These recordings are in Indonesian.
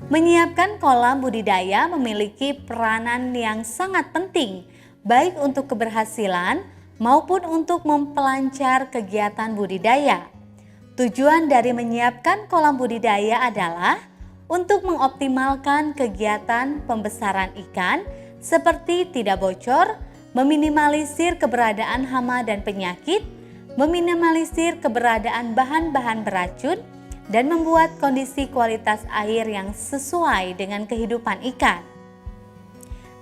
Menyiapkan kolam budidaya memiliki peranan yang sangat penting, baik untuk keberhasilan maupun untuk mempelancar kegiatan budidaya. Tujuan dari menyiapkan kolam budidaya adalah untuk mengoptimalkan kegiatan pembesaran ikan seperti tidak bocor, meminimalisir keberadaan hama dan penyakit, meminimalisir keberadaan bahan-bahan beracun, dan membuat kondisi kualitas air yang sesuai dengan kehidupan ikan.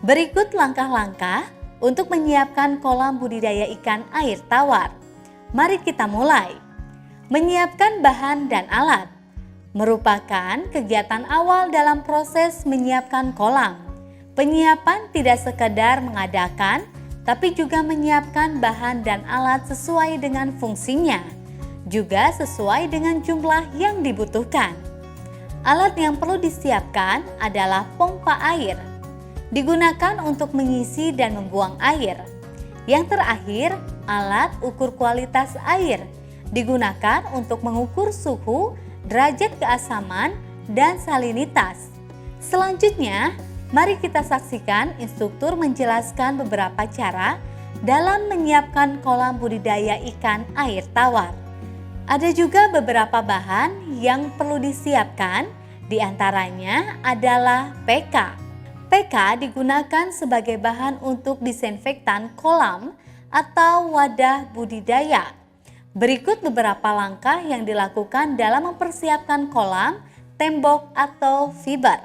Berikut langkah-langkah untuk menyiapkan kolam budidaya ikan air tawar. Mari kita mulai. Menyiapkan bahan dan alat merupakan kegiatan awal dalam proses menyiapkan kolam. Penyiapan tidak sekedar mengadakan, tapi juga menyiapkan bahan dan alat sesuai dengan fungsinya, juga sesuai dengan jumlah yang dibutuhkan. Alat yang perlu disiapkan adalah pompa air, digunakan untuk mengisi dan membuang air. Yang terakhir, alat ukur kualitas air, digunakan untuk mengukur suhu, derajat keasaman, dan salinitas. Selanjutnya, mari kita saksikan instruktur menjelaskan beberapa cara dalam menyiapkan kolam budidaya ikan air tawar. Ada juga beberapa bahan yang perlu disiapkan, diantaranya adalah PK. PK digunakan sebagai bahan untuk disinfektan kolam atau wadah budidaya. Berikut beberapa langkah yang dilakukan dalam mempersiapkan kolam, tembok, atau fiber.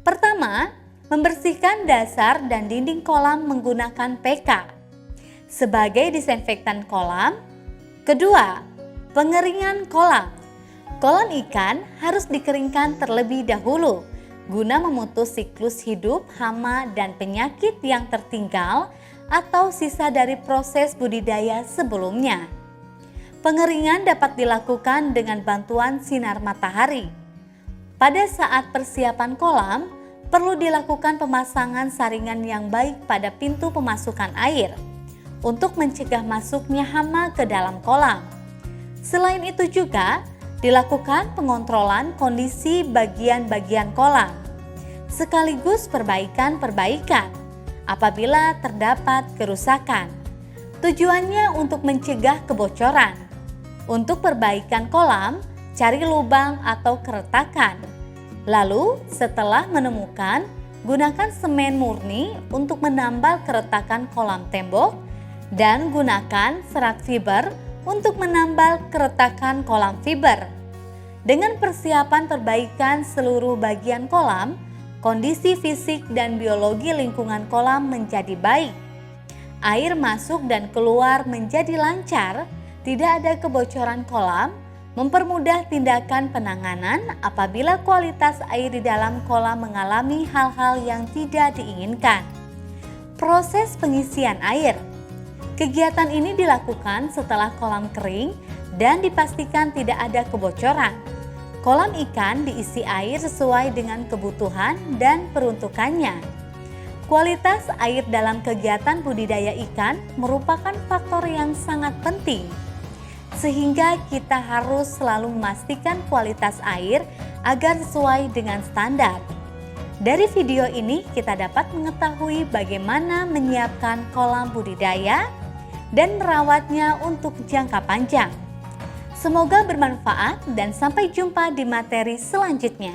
Pertama, membersihkan dasar dan dinding kolam menggunakan PK sebagai disinfektan kolam. Kedua, pengeringan kolam. Kolam ikan harus dikeringkan terlebih dahulu guna memutus siklus hidup hama dan penyakit yang tertinggal atau sisa dari proses budidaya sebelumnya. Pengeringan dapat dilakukan dengan bantuan sinar matahari. Pada saat persiapan kolam, perlu dilakukan pemasangan saringan yang baik pada pintu pemasukan air untuk mencegah masuknya hama ke dalam kolam. Selain itu juga dilakukan pengontrolan kondisi bagian-bagian kolam, sekaligus perbaikan-perbaikan apabila terdapat kerusakan. Tujuannya untuk mencegah kebocoran. Untuk perbaikan kolam, cari lubang atau keretakan. Lalu setelah menemukan, gunakan semen murni untuk menambal keretakan kolam tembok dan gunakan serat fiber untuk menambal keretakan kolam fiber. Dengan persiapan perbaikan seluruh bagian kolam, kondisi fisik dan biologi lingkungan kolam menjadi baik. Air masuk dan keluar menjadi lancar, tidak ada kebocoran kolam, mempermudah tindakan penanganan apabila kualitas air di dalam kolam mengalami hal-hal yang tidak diinginkan. Proses pengisian air. Kegiatan ini dilakukan setelah kolam kering dan dipastikan tidak ada kebocoran. Kolam ikan diisi air sesuai dengan kebutuhan dan peruntukannya. Kualitas air dalam kegiatan budidaya ikan merupakan faktor yang sangat penting, sehingga kita harus selalu memastikan kualitas air agar sesuai dengan standar. Dari video ini kita dapat mengetahui bagaimana menyiapkan kolam budidaya dan merawatnya untuk jangka panjang. Semoga bermanfaat dan sampai jumpa di materi selanjutnya.